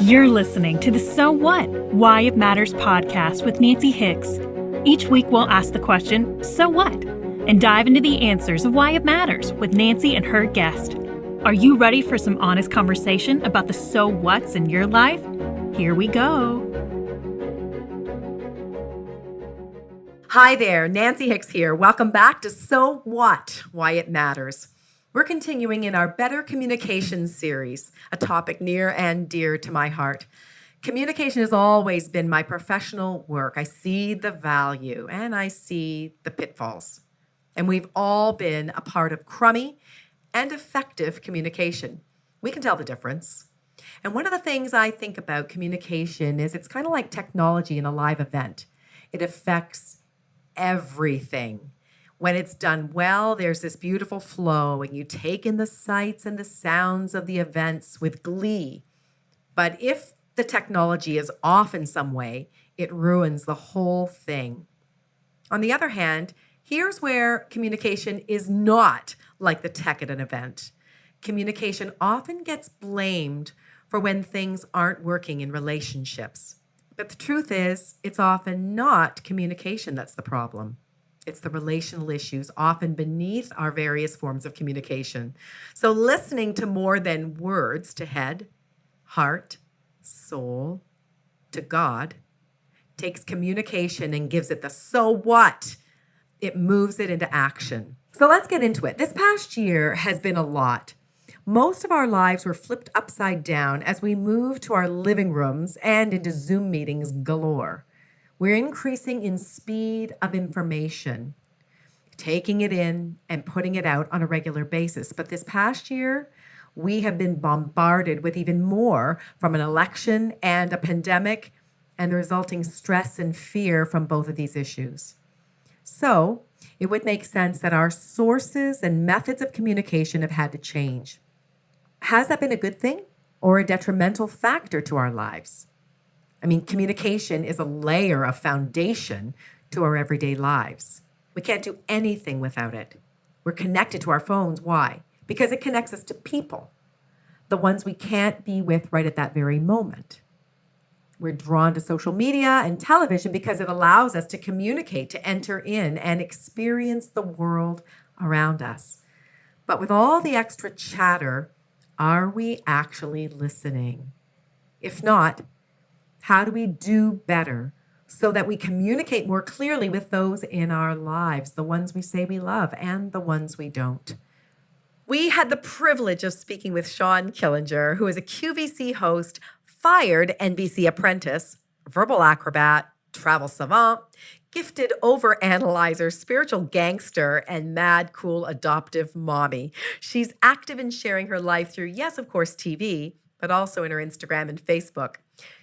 You're listening to the So What? Why It Matters podcast with Nancy Hicks. Each week we'll ask the question, so what? And dive into the answers of why it matters with Nancy and her guest. Are you ready for some honest conversation about the so what's in your life? Here we go. Hi there, Nancy Hicks here. Welcome back to So What? Why It Matters. We're continuing in our Better Communication series, a topic near and dear to my heart. Communication has always been my professional work. I see the value and I see the pitfalls. And we've all been a part of crummy and effective communication. We can tell the difference. And one of the things I think about communication is it's kind of like technology in a live event. It affects everything. When it's done well, there's this beautiful flow, and you take in the sights and the sounds of the events with glee. But if the technology is off in some way, it ruins the whole thing. On the other hand, here's where communication is not like the tech at an event. Communication often gets blamed for when things aren't working in relationships. But the truth is, it's often not communication that's the problem. It's the relational issues often beneath our various forms of communication. So listening to more than words to head, heart, soul, to God, takes communication and gives it the so what. It moves it into action. So let's get into it. This past year has been a lot. Most of our lives were flipped upside down as we moved to our living rooms and into Zoom meetings galore. We're increasing in speed of information, taking it in and putting it out on a regular basis. But this past year, we have been bombarded with even more from an election and a pandemic and the resulting stress and fear from both of these issues. So it would make sense that our sources and methods of communication have had to change. Has that been a good thing or a detrimental factor to our lives? I mean, communication is a layer of foundation to our everyday lives. We can't do anything without it. We're connected to our phones. Why? Because it connects us to people, the ones we can't be with right at that very moment. We're drawn to social media and television because it allows us to communicate, to enter in and experience the world around us. But with all the extra chatter, are we actually listening? If not, how do we do better so that we communicate more clearly with those in our lives, the ones we say we love and the ones we don't? We had the privilege of speaking with Shawn Killinger, who is a QVC host, fired NBC apprentice, verbal acrobat, travel savant, gifted overanalyzer, spiritual gangster, and mad cool adoptive mommy. She's active in sharing her life through, yes, of course, TV, but also in her Instagram and Facebook.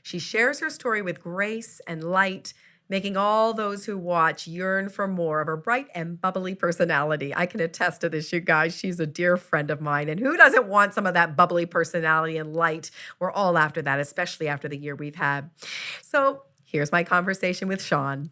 She shares her story with grace and light, making all those who watch yearn for more of her bright and bubbly personality. I can attest to this, you guys. She's a dear friend of mine. And who doesn't want some of that bubbly personality and light? We're all after that, especially after the year we've had. So here's my conversation with Shawn.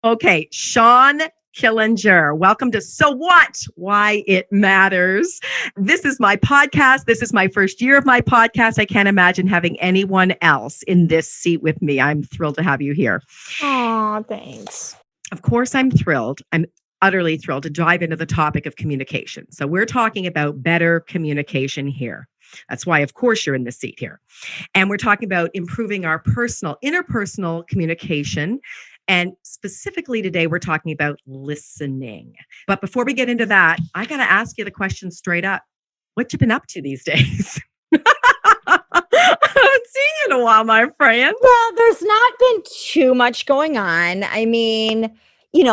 Okay, Shawn Killinger. Welcome to So What? Why It Matters. This is my podcast. This is my first year of my podcast. I can't imagine having anyone else in this seat with me. I'm thrilled to have you here. Aw, thanks. Of course, I'm thrilled. I'm utterly thrilled to dive into the topic of communication. So we're talking about better communication here. That's why, of course, you're in the seat here. And we're talking about improving our interpersonal communication. And specifically today, we're talking about listening. But before we get into that, I got to ask you the question straight up. What you been up to these days? I haven't seen you in a while, my friend. Well, there's not been too much going on. I mean,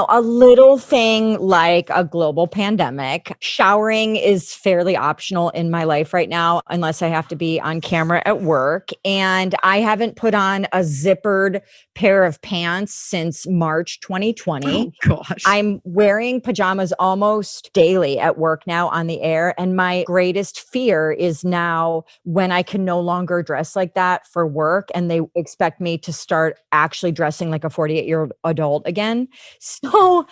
a little thing like a global pandemic. Showering is fairly optional in my life right now, unless I have to be on camera at work. And I haven't put on a zippered pair of pants since March 2020. Oh, gosh. I'm wearing pajamas almost daily at work now on the air. And my greatest fear is now when I can no longer dress like that for work and they expect me to start actually dressing like a 48-year-old adult again. So,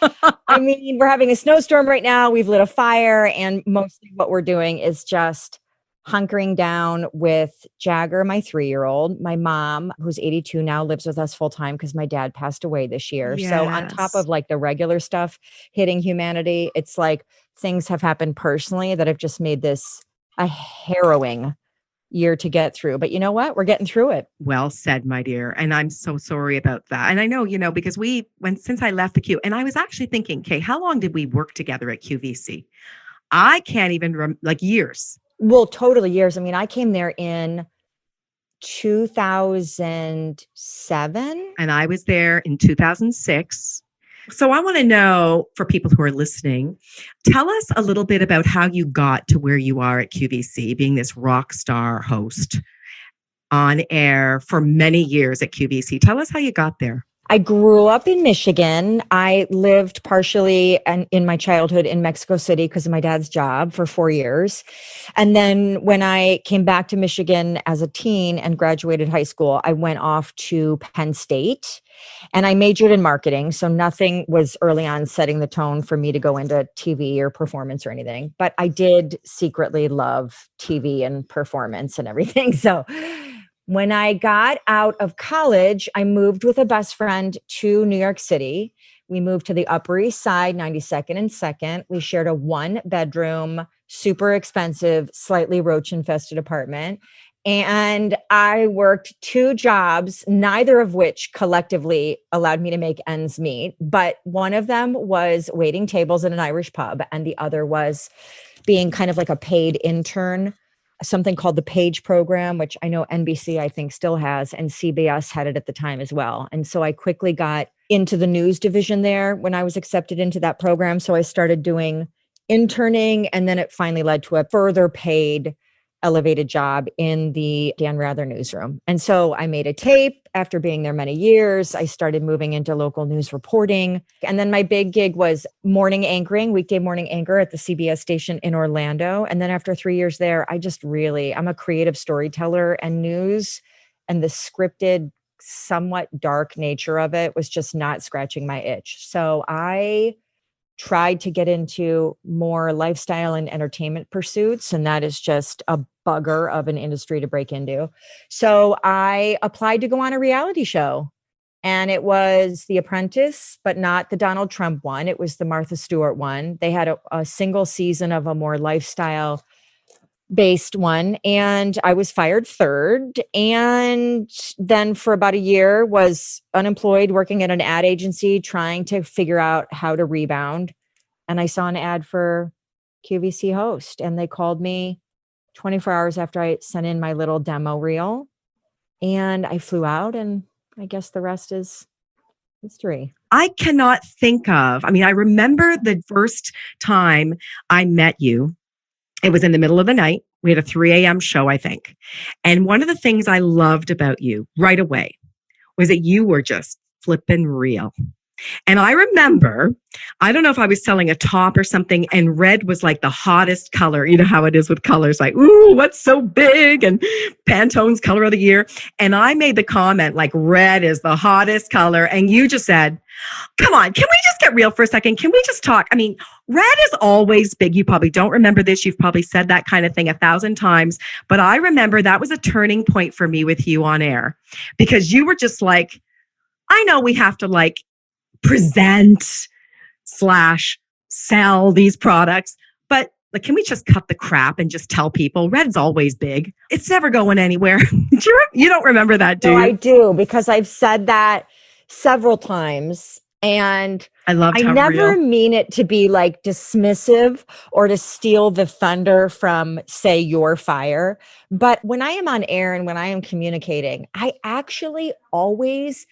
I mean, we're having a snowstorm right now. We've lit a fire and mostly what we're doing is just hunkering down with Jagger, my 3-year-old. My mom, who's 82 now, lives with us full time because my dad passed away this year. So on top Yes. of like the regular stuff hitting humanity, it's like things have happened personally that have just made this a harrowing year to get through. But you know what? We're getting through it. Well said, my dear. And I'm so sorry about that. And I know, because since I left the Q, and I was actually thinking, okay, how long did we work together at QVC? I can't even like years. Well, totally years. I mean, I came there in 2007. And I was there in 2006. So I want to know, for people who are listening, tell us a little bit about how you got to where you are at QVC, being this rock star host on air for many years at QVC. Tell us how you got there. I grew up in Michigan. I lived partially in my childhood in Mexico City because of my dad's job for 4 years. And then when I came back to Michigan as a teen and graduated high school, I went off to Penn State and I majored in marketing. So nothing was early on setting the tone for me to go into TV or performance or anything. But I did secretly love TV and performance and everything. So when I got out of college, I moved with a best friend to New York City. We moved to the Upper East Side, 92nd and 2nd. We shared a 1-bedroom, super expensive, slightly roach-infested apartment. And I worked 2 jobs, neither of which collectively allowed me to make ends meet. But one of them was waiting tables at an Irish pub, and the other was being kind of like a paid intern, something called the Page program, which I know NBC, I think, still has, and CBS had it at the time as well. And so I quickly got into the news division there when I was accepted into that program. So I started doing interning, and then it finally led to a further paid elevated job in the Dan Rather newsroom. And so I made a tape after being there many years. I started moving into local news reporting. And then my big gig was morning anchoring, weekday morning anchor at the CBS station in Orlando. And then after 3 years there, I'm a creative storyteller, and news and the scripted, somewhat dark nature of it was just not scratching my itch. So I tried to get into more lifestyle and entertainment pursuits, and that is just a bugger of an industry to break into. So I applied to go on a reality show, and it was The Apprentice, but not the Donald Trump one. It was the Martha Stewart one. They had a single season of a more lifestyle based one, and I was fired third, and then for about a year was unemployed working at an ad agency trying to figure out how to rebound. And I saw an ad for QVC host, and they called me 24 hours after I sent in my little demo reel, and I flew out, and I guess the rest is history. I cannot think of, I remember the first time I met you. It was in the middle of the night. We had a 3 a.m. show, I think. And one of the things I loved about you right away was that you were just flipping real. And I remember, I don't know if I was selling a top or something, and red was like the hottest color. You know how it is with colors, like, ooh, what's so big? And Pantone's color of the year. And I made the comment, like, red is the hottest color. And you just said, come on, can we just get real for a second? Can we just talk? Red is always big. You probably don't remember this. You've probably said that kind of thing 1,000 times. But I remember that was a turning point for me with you on air, because you were just like, I know we have to like present / sell these products, but like, can we just cut the crap and just tell people red's always big? It's never going anywhere. You don't remember that, do you? No, I do, because I've said that several times, and I never mean it to be like dismissive or to steal the thunder from, say, your fire. But when I am on air and when I am communicating, I actually always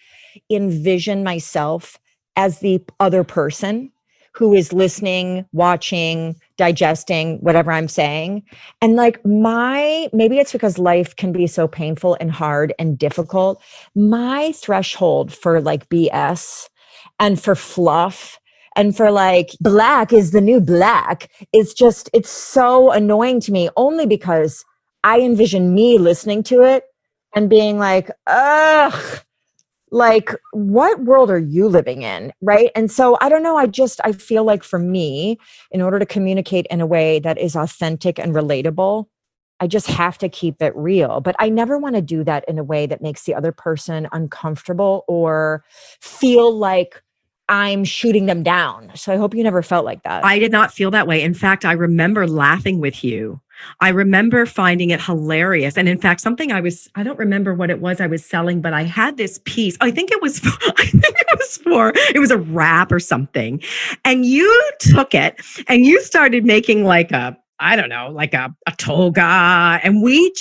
envision myself as the other person who is listening, watching, digesting whatever I'm saying. And like maybe it's because life can be so painful and hard and difficult. My threshold for like BS and for fluff and for like black is the new black, it's so annoying to me, only because I envision me listening to it and being like, ugh, like, what world are you living in? Right. And so I don't know. I feel like for me, in order to communicate in a way that is authentic and relatable, I just have to keep it real. But I never want to do that in a way that makes the other person uncomfortable or feel like I'm shooting them down. So I hope you never felt like that. I did not feel that way. In fact, I remember laughing with you. I remember finding it hilarious. And in fact, I don't remember what it was I was selling, but I had this piece. I think it was, it was a wrap or something. And you took it and you started making like a toga. And we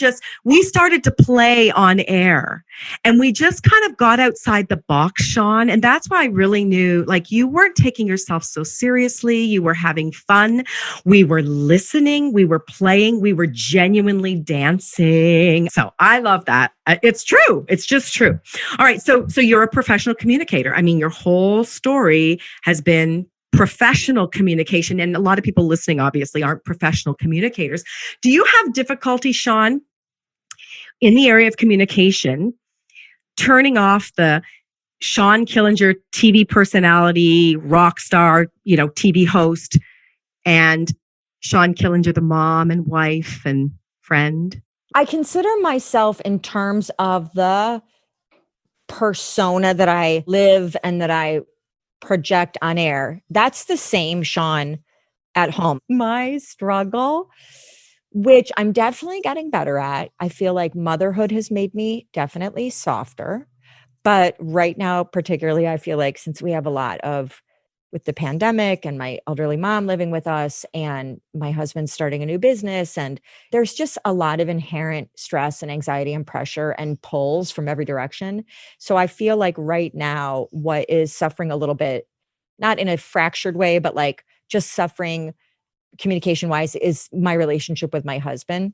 started to play on air and we just kind of got outside the box, Shawn. And that's why I really knew like you weren't taking yourself so seriously. You were having fun. We were listening. We were playing. We were genuinely dancing. So I love that. It's true. It's just true. All right. So you're a professional communicator. I mean, your whole story has been professional communication. And a lot of people listening obviously aren't professional communicators. Do you have difficulty, Shawn, in the area of communication, turning off the Shawn Killinger TV personality, rock star, TV host, and Shawn Killinger, the mom and wife and friend? I consider myself in terms of the persona that I live and that I project on air. That's the same Shawn at home. My struggle, which I'm definitely getting better at. I feel like motherhood has made me definitely softer. But right now, particularly, I feel like since we have a lot with the pandemic and my elderly mom living with us and my husband starting a new business, and there's just a lot of inherent stress and anxiety and pressure and pulls from every direction. So I feel like right now, what is suffering a little bit, not in a fractured way, but like just suffering communication wise is my relationship with my husband.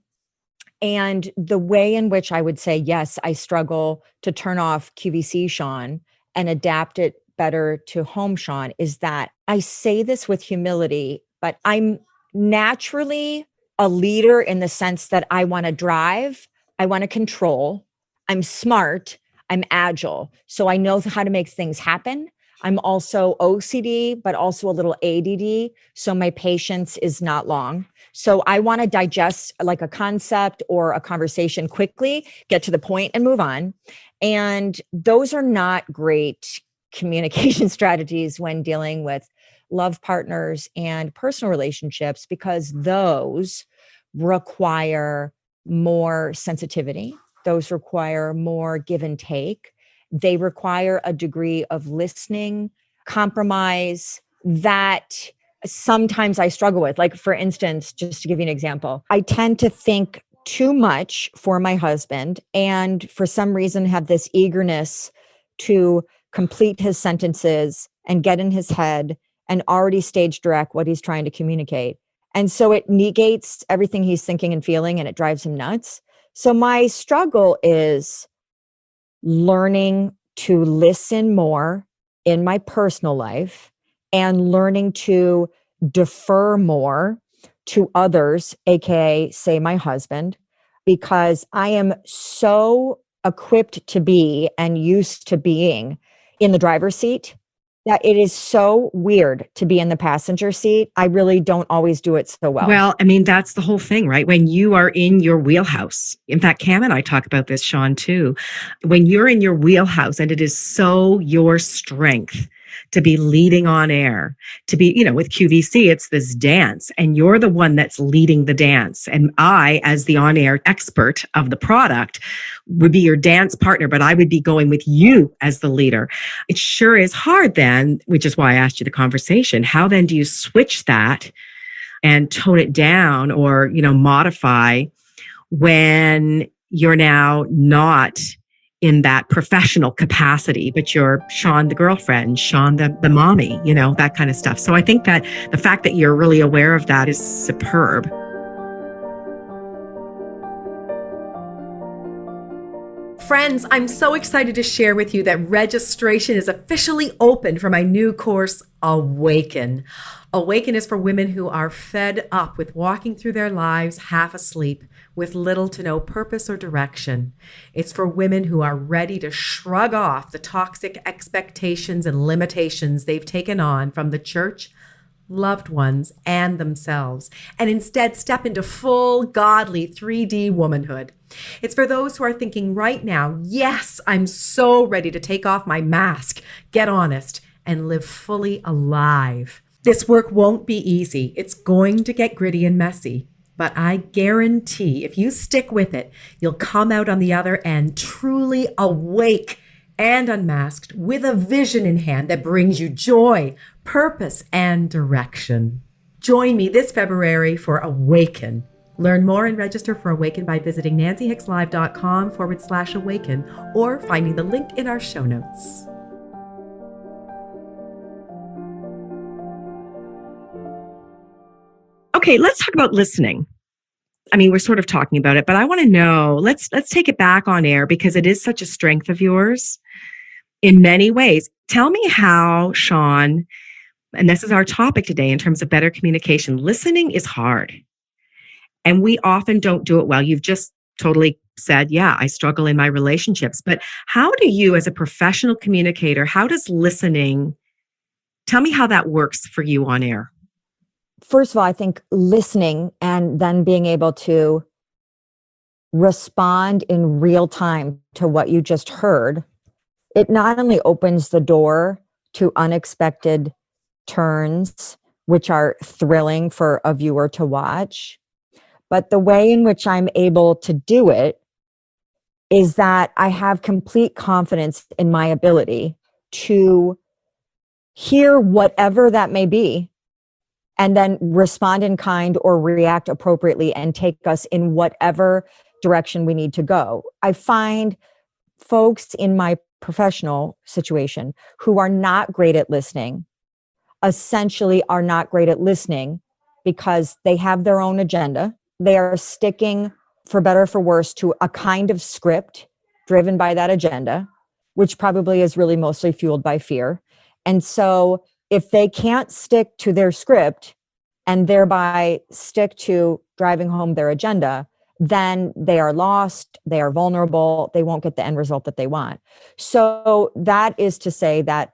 And the way in which I would say, yes, I struggle to turn off QVC Shawn and adapt it better to home Shawn is that I say this with humility, but I'm naturally a leader in the sense that I want to drive, I want to control, I'm smart, I'm agile. So I know how to make things happen. I'm also OCD, but also a little ADD. So my patience is not long. So I want to digest like a concept or a conversation quickly, get to the point and move on. And those are not great communication strategies when dealing with love partners and personal relationships, because those require more sensitivity. Those require more give and take. They require a degree of listening, compromise that sometimes I struggle with. Like, for instance, just to give you an example, I tend to think too much for my husband and for some reason have this eagerness to complete his sentences and get in his head and already stage direct what he's trying to communicate. And so it negates everything he's thinking and feeling and it drives him nuts. So my struggle is learning to listen more in my personal life and learning to defer more to others, aka say my husband, because I am so equipped to be and used to being in the driver's seat that it is so weird to be in the passenger seat. I really don't always do it so well. Well, I mean, that's the whole thing, right? When you are in your wheelhouse. In fact, Cam and I talk about this, Shawn, too. When you're in your wheelhouse and it is so your strength to be leading on air, to be, with QVC, it's this dance and you're the one that's leading the dance. And I, as the on-air expert of the product, would be your dance partner, but I would be going with you as the leader. It sure is hard then, which is why I asked you the conversation. How then do you switch that and tone it down or, modify when you're now not in that professional capacity, but you're Shawn, the girlfriend, Shawn, the mommy, that kind of stuff. So I think that the fact that you're really aware of that is superb. Friends, I'm so excited to share with you that registration is officially open for my new course, Awaken. Awaken is for women who are fed up with walking through their lives half asleep with little to no purpose or direction. It's for women who are ready to shrug off the toxic expectations and limitations they've taken on from the church, loved ones, and themselves, and instead step into full, godly 3D womanhood. It's for those who are thinking right now, yes, I'm so ready to take off my mask, get honest, and live fully alive. This work won't be easy. It's going to get gritty and messy. But I guarantee if you stick with it, you'll come out on the other end truly awake and unmasked with a vision in hand that brings you joy, purpose, and direction. Join me this February for Awaken. Learn more and register for Awaken by visiting nancyhickslive.com/awaken or finding the link in our show notes. Okay, let's talk about listening. I mean, we're sort of talking about it, but I want to know, let's take it back on air because it is such a strength of yours in many ways. Tell me how, Shawn, and this is our topic today in terms of better communication. Listening is hard, and we often don't do it well. You've just totally said, yeah, I struggle in my relationships. But how do you, as a professional communicator, how does listening, tell me how that works for you on air? First of all, I think listening and then being able to respond in real time to what you just heard, it not only opens the door to unexpected turns, which are thrilling for a viewer to watch, but the way in which I'm able to do it is that I have complete confidence in my ability to hear whatever that may be and then respond in kind or react appropriately and take us in whatever direction we need to go. I find folks in my professional situation who are not great at listening, essentially are not great at listening because they have their own agenda. They are sticking, for better or for worse, to a kind of script driven by that agenda, which probably is really mostly fueled by fear. And so if they can't stick to their script and thereby stick to driving home their agenda, then they are lost, they are vulnerable, they won't get the end result that they want. So that is to say that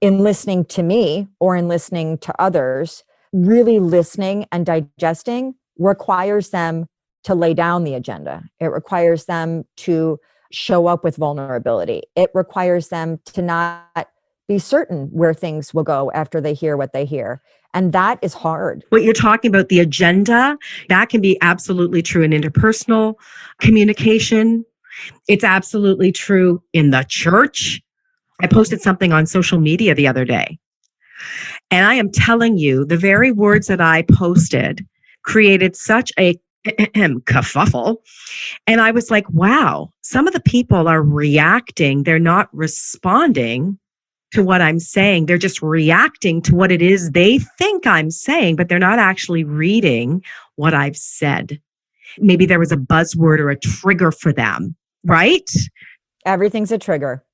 in listening to me or in listening to others, really listening and digesting requires them to lay down the agenda. It requires them to show up with vulnerability. It requires them to not be certain where things will go after they hear what they hear. And that is hard. What you're talking about, the agenda, that can be absolutely true in interpersonal communication. It's absolutely true in the church. I posted something on social media the other day, and I am telling you, the very words that I posted created such a kerfuffle. And I was like, wow, some of the people are reacting. They're not responding to what I'm saying. They're just reacting to what it is they think I'm saying, but they're not actually reading what I've said. Maybe there was a buzzword or a trigger for them, right? Everything's a trigger.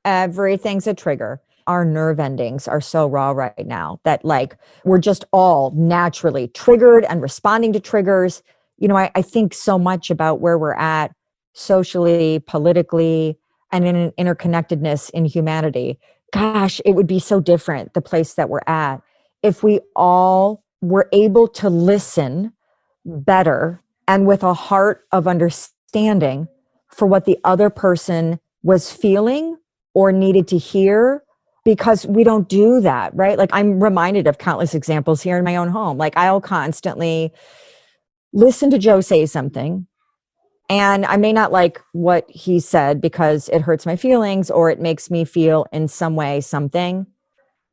Everything's a trigger. Our nerve endings are so raw right now that like we're just all naturally triggered and responding to triggers. You know, I think so much about where we're at socially, politically, and in an interconnectedness in humanity. Gosh, it would be so different, the place that we're at, if we all were able to listen better and with a heart of understanding for what the other person was feeling or needed to hear, because we don't do that, right? Like I'm reminded of countless examples here in my own home. Like I'll constantly listen to Joe say something, and I may not like what he said because it hurts my feelings or it makes me feel in some way something.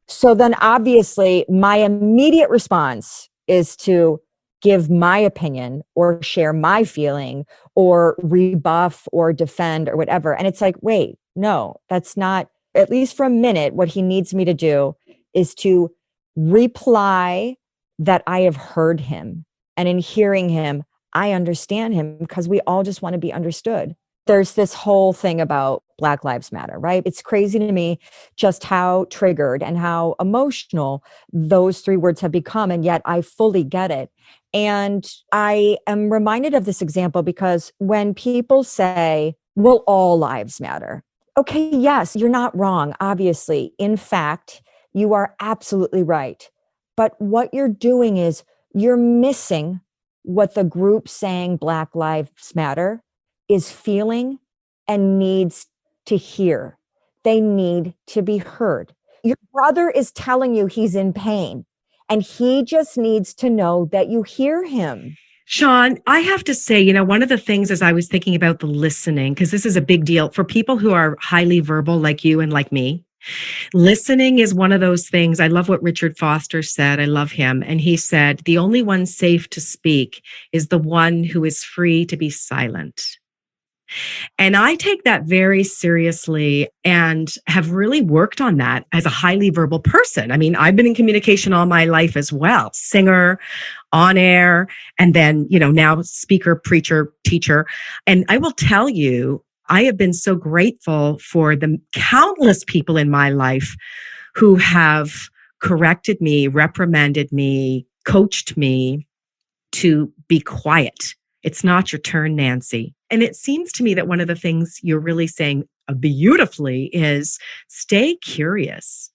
So then obviously my immediate response is to give my opinion or share my feeling or rebuff or defend or whatever. And it's like, wait, no, that's not, at least for a minute, what he needs me to do is to reply that I have heard him. And in hearing him, I understand him, because we all just want to be understood. There's this whole thing about Black Lives Matter, right? It's crazy to me just how triggered and how emotional those three words have become. And yet I fully get it. And I am reminded of this example because when people say, well, all lives matter. Okay, yes, you're not wrong, obviously. In fact, you are absolutely right. But what you're doing is you're missing what the group saying Black Lives Matter is feeling and needs to hear. They need to be heard. Your brother is telling you he's in pain, and he just needs to know that you hear him. Shawn, I have to say, one of the things as I was thinking about the listening, because this is a big deal for people who are highly verbal like you and like me. Listening is one of those things. I love what Richard Foster said. I love him. And he said, the only one safe to speak is the one who is free to be silent. And I take that very seriously and have really worked on that as a highly verbal person. I mean, I've been in communication all my life as well, singer, on air, and then, now speaker, preacher, teacher. And I will tell you, I have been so grateful for the countless people in my life who have corrected me, reprimanded me, coached me to be quiet. It's not your turn, Nancy. And it seems to me that one of the things you're really saying beautifully is stay curious.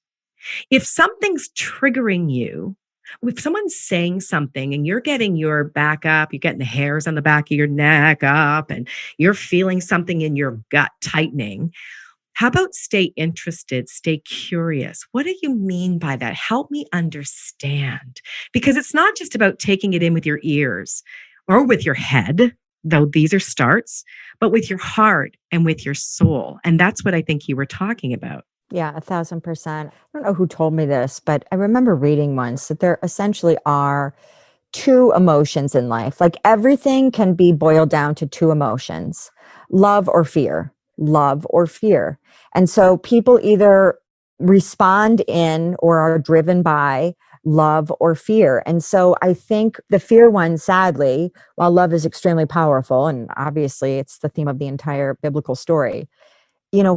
If something's triggering you, if someone's saying something and you're getting your back up, you're getting the hairs on the back of your neck up, and you're feeling something in your gut tightening, how about stay interested, stay curious? What do you mean by that? Help me understand. Because it's not just about taking it in with your ears or with your head, though these are starts, but with your heart and with your soul. And that's what I think you were talking about. Yeah, 1,000%. I don't know who told me this, but I remember reading once that there essentially are two emotions in life. Like everything can be boiled down to two emotions, love or fear, love or fear. And so people either respond in or are driven by love or fear. And so I think the fear one, sadly, while love is extremely powerful, and obviously it's the theme of the entire biblical story,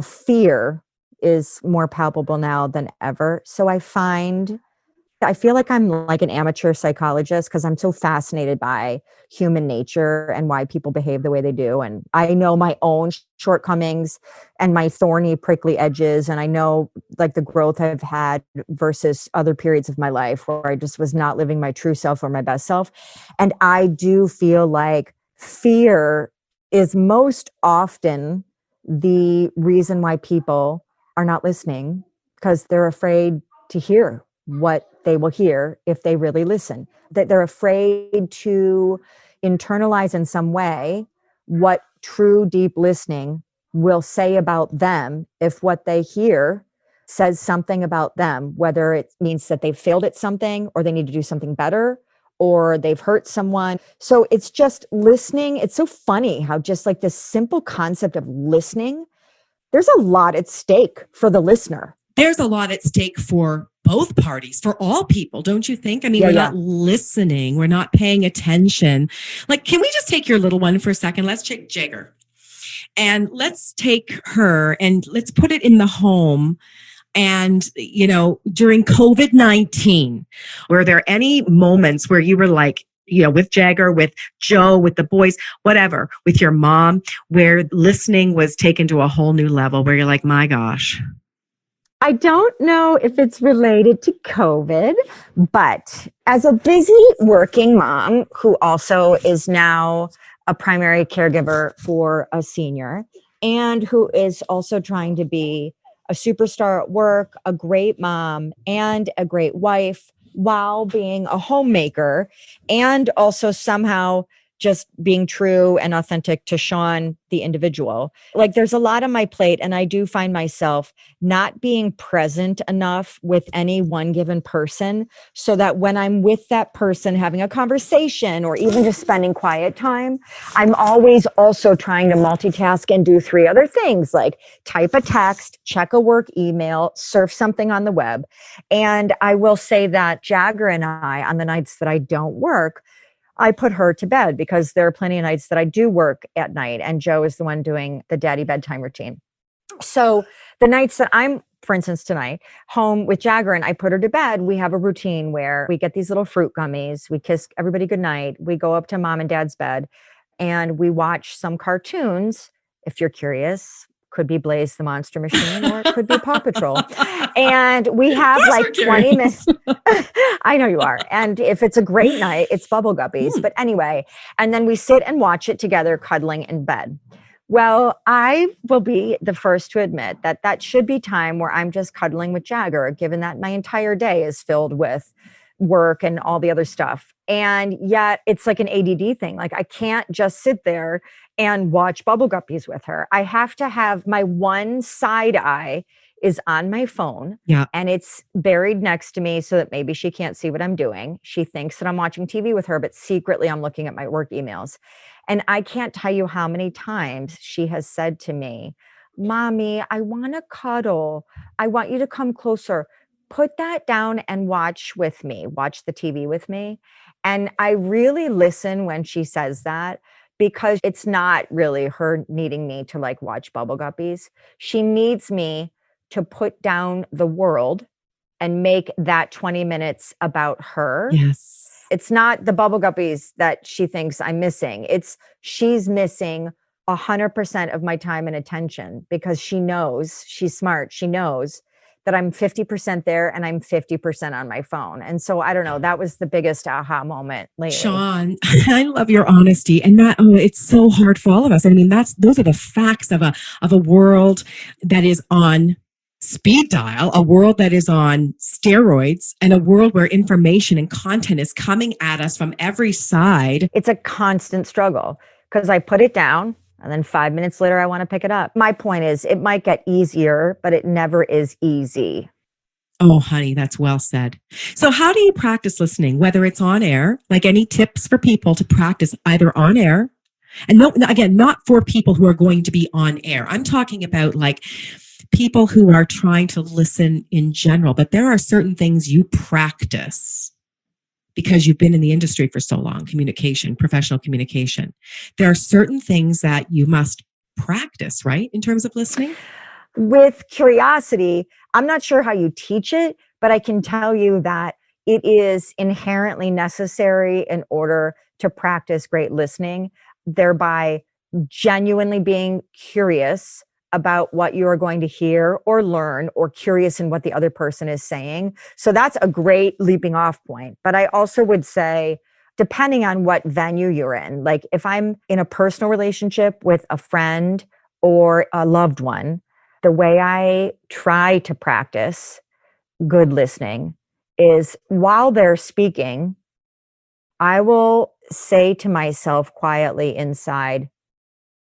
fear is more palpable now than ever. So I feel like I'm like an amateur psychologist because I'm so fascinated by human nature and why people behave the way they do. And I know my own shortcomings and my thorny, prickly edges. And I know like the growth I've had versus other periods of my life where I just was not living my true self or my best self. And I do feel like fear is most often the reason why people are not listening, because they're afraid to hear what they will hear if they really listen, that they're afraid to internalize in some way what true deep listening will say about them if what they hear says something about them, whether it means that they've failed at something or they need to do something better or they've hurt someone. So it's just listening. It's so funny how just like this simple concept of listening, there's a lot at stake for the listener. There's a lot at stake for both parties, for all people, don't you think? I mean, we're not listening. We're not paying attention. Like, can we just take your little one for a second? Let's take Jagger. And let's take her and let's put it in the home. And, during COVID-19, were there any moments where you were like, with Jagger, with Joe, with the boys, whatever, with your mom, where listening was taken to a whole new level, where you're like, my gosh. I don't know if it's related to COVID, but as a busy working mom who also is now a primary caregiver for a senior and who is also trying to be a superstar at work, a great mom, and a great wife while being a homemaker, and also somehow just being true and authentic to Shawn, the individual. Like there's a lot on my plate, and I do find myself not being present enough with any one given person, so that when I'm with that person having a conversation or even just spending quiet time, I'm always also trying to multitask and do three other things, like type a text, check a work email, surf something on the web. And I will say that Jagger and I, on the nights that I don't work, I put her to bed because there are plenty of nights that I do work at night, and Joe is the one doing the daddy bedtime routine. So the nights that I'm, for instance, tonight, home with Jagger and I put her to bed, we have a routine where we get these little fruit gummies, we kiss everybody goodnight, we go up to mom and dad's bed, and we watch some cartoons, if you're curious, Could be Blaze the Monster Machine, or it could be Paw Patrol. And we have like 20 minutes. I know you are. And if it's a great night, it's Bubble Guppies. But anyway, and then we sit and watch it together, cuddling in bed. Well, I will be the first to admit that that should be time where I'm just cuddling with Jagger, given that my entire day is filled with work and all the other stuff. And yet it's like an ADD thing. Like I can't just sit there and watch Bubble Guppies with her. I have to have my one side eye is on my phone, and it's buried next to me so that maybe she can't see what I'm doing. She thinks that I'm watching TV with her, but secretly I'm looking at my work emails. And I can't tell you how many times she has said to me, Mommy, I want to cuddle. I want you to come closer. Put that down and watch with me, watch the TV with me. And I really listen when she says that, because it's not really her needing me to like watch Bubble Guppies. She needs me to put down the world and make that 20 minutes about her. Yes. It's not the Bubble Guppies that she thinks I'm missing. It's she's missing 100% of my time and attention, because she knows, she's smart. She knows that I'm 50% there and I'm 50% on my phone. And so I don't know, that was the biggest aha moment lately. Shawn, I love your honesty, and that it's so hard for all of us. I mean, those are the facts of a world that is on speed dial, a world that is on steroids, and a world where information and content is coming at us from every side. It's a constant struggle, because I put it down and then 5 minutes later, I want to pick it up. My point is, it might get easier, but it never is easy. Oh, honey, that's well said. So how do you practice listening, whether it's on air? Like, any tips for people to practice either on air? And no, again, not for people who are going to be on air. I'm talking about like people who are trying to listen in general, but there are certain things you practice because you've been in the industry for so long, communication, professional communication. There are certain things that you must practice, right, in terms of listening? With curiosity, I'm not sure how you teach it, but I can tell you that it is inherently necessary in order to practice great listening, thereby genuinely being curious about what you are going to hear or learn, or curious in what the other person is saying. So that's a great leaping off point. But I also would say, depending on what venue you're in, like if I'm in a personal relationship with a friend or a loved one, the way I try to practice good listening is while they're speaking, I will say to myself quietly inside,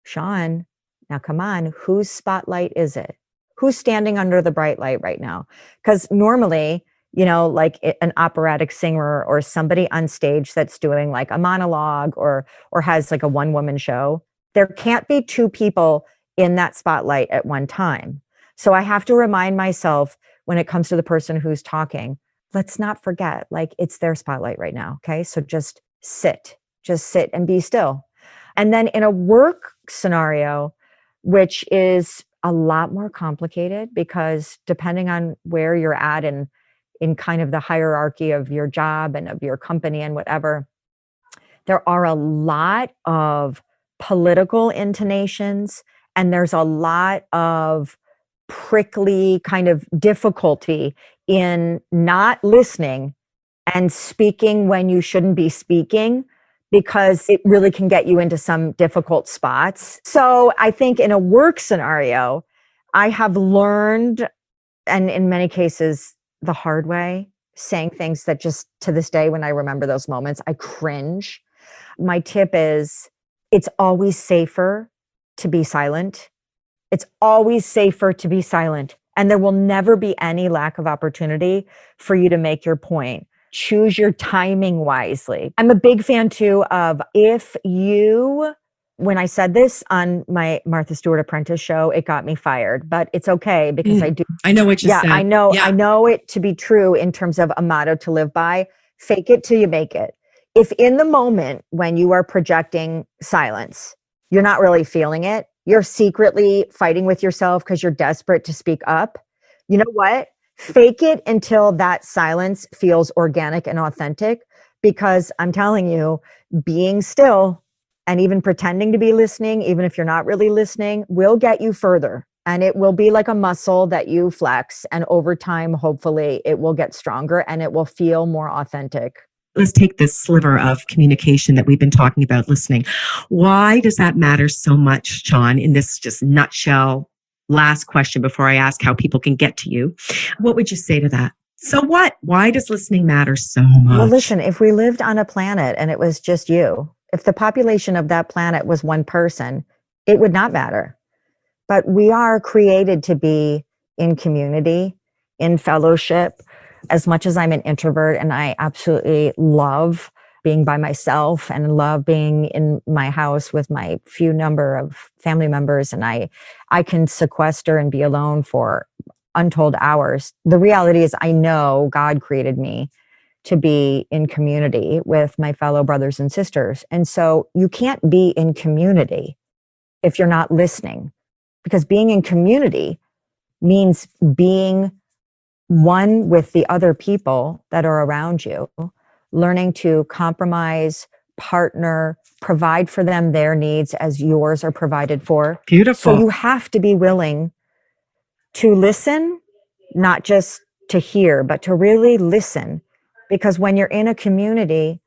Shawn, now come on, whose spotlight is it? Who's standing under the bright light right now? Because normally, you know, like an operatic singer or somebody on stage that's doing like a monologue or has like a one-woman show, there can't be two people in that spotlight at one time. So I have to remind myself when it comes to the person who's talking, let's not forget, like it's their spotlight right now. Okay. So just sit and be still. And then in a work scenario, which is a lot more complicated, because depending on where you're at and in kind of the hierarchy of your job and of your company and whatever, there are a lot of political intonations, and there's a lot of prickly kind of difficulty in not listening and speaking when you shouldn't be speaking, because it really can get you into some difficult spots. So I think in a work scenario, I have learned, and in many cases, the hard way, saying things that just to this day, when I remember those moments, I cringe. My tip is, it's always safer to be silent. It's always safer to be silent. And there will never be any lack of opportunity for you to make your point. Choose your timing wisely. I'm a big fan too of, when I said this on my Martha Stewart Apprentice show, it got me fired, but it's okay because I know what you said. I know it to be true in terms of a motto to live by. Fake it till you make it. If in the moment when you are projecting silence, you're not really feeling it, you're secretly fighting with yourself because you're desperate to speak up, you know what? Fake it until that silence feels organic and authentic, because I'm telling you, being still and even pretending to be listening, even if you're not really listening, will get you further. And it will be like a muscle that you flex. And over time, hopefully, it will get stronger and it will feel more authentic. Let's take this sliver of communication that we've been talking about, listening. Why does that matter so much, Shawn, in this just nutshell? Last question before I ask how people can get to you. What would you say to that? So what? Why does listening matter so much? Well, listen, if we lived on a planet and it was just you, if the population of that planet was one person, it would not matter. But we are created to be in community, in fellowship. As much as I'm an introvert and I absolutely love being by myself and love being in my house with my few number of family members, and I can sequester and be alone for untold hours. The reality is I know God created me to be in community with my fellow brothers and sisters. And so you can't be in community if you're not listening, because being in community means being one with the other people that are around you, learning to compromise, partner, provide for them their needs as yours are provided for. Beautiful. So you have to be willing to listen, not just to hear, but to really listen. Because when you're in a community,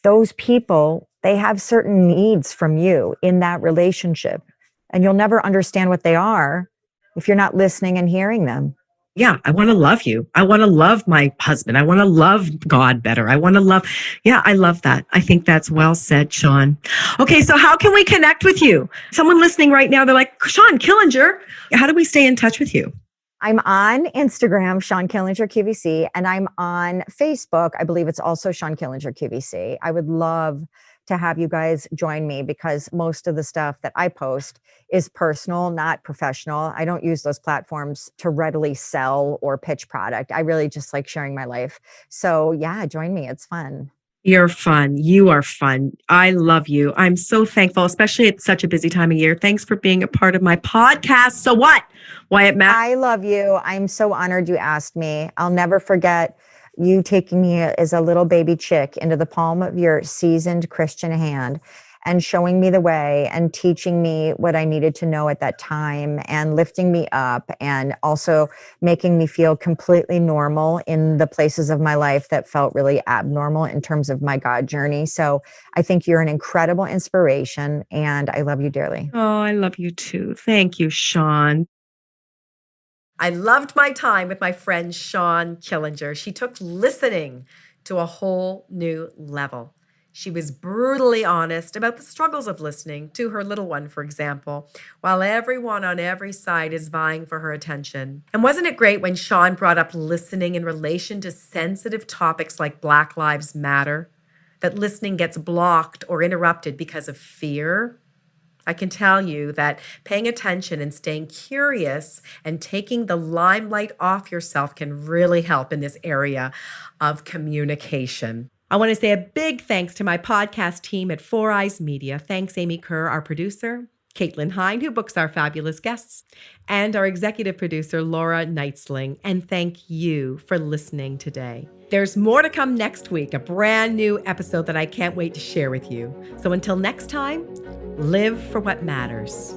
those people, they have certain needs from you in that relationship. And you'll never understand what they are if you're not listening and hearing them. Yeah, I want to love you. I want to love my husband. I want to love God better. I want to love. Yeah, I love that. I think that's well said, Shawn. Okay, so how can we connect with you? Someone listening right now, they're like, Shawn Killinger, how do we stay in touch with you? I'm on Instagram, Shawn Killinger QVC, and I'm on Facebook. I believe it's also Shawn Killinger QVC. I would love to have you guys join me because most of the stuff that I post is personal, not professional. I don't use those platforms to readily sell or pitch product. I really just like sharing my life. So yeah, join me. It's fun. You're fun. You are fun. I love you. I'm so thankful, especially at such a busy time of year. Thanks for being a part of my podcast. So what? Why it matters. I love you. I'm so honored you asked me. I'll never forget you taking me as a little baby chick into the palm of your seasoned Christian hand and showing me the way and teaching me what I needed to know at that time and lifting me up and also making me feel completely normal in the places of my life that felt really abnormal in terms of my God journey. So I think you're an incredible inspiration and I love you dearly. Oh, I love you too. Thank you, Shawn. I loved my time with my friend Shawn Killinger. She took listening to a whole new level. She was brutally honest about the struggles of listening to her little one, for example, while everyone on every side is vying for her attention. And wasn't it great when Shawn brought up listening in relation to sensitive topics like Black Lives Matter, that listening gets blocked or interrupted because of fear? I can tell you that paying attention and staying curious and taking the limelight off yourself can really help in this area of communication. I want to say a big thanks to my podcast team at Four Eyes Media. Thanks, Amy Kerr, our producer, Caitlin Hine, who books our fabulous guests, and our executive producer, Laura Knightsling. And thank you for listening today. There's more to come next week, a brand new episode that I can't wait to share with you. So until next time, live for what matters.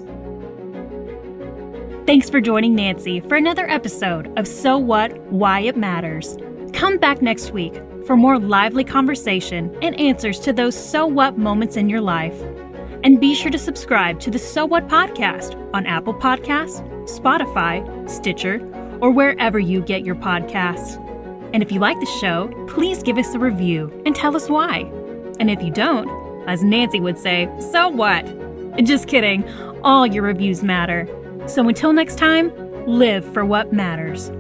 Thanks for joining Nancy for another episode of So What? Why It Matters. Come back next week for more lively conversation and answers to those so what moments in your life. And be sure to subscribe to the So What podcast on Apple Podcasts, Spotify, Stitcher, or wherever you get your podcasts. And if you like the show, please give us a review and tell us why. And if you don't, as Nancy would say, so what? Just kidding. All your reviews matter. So until next time, live for what matters.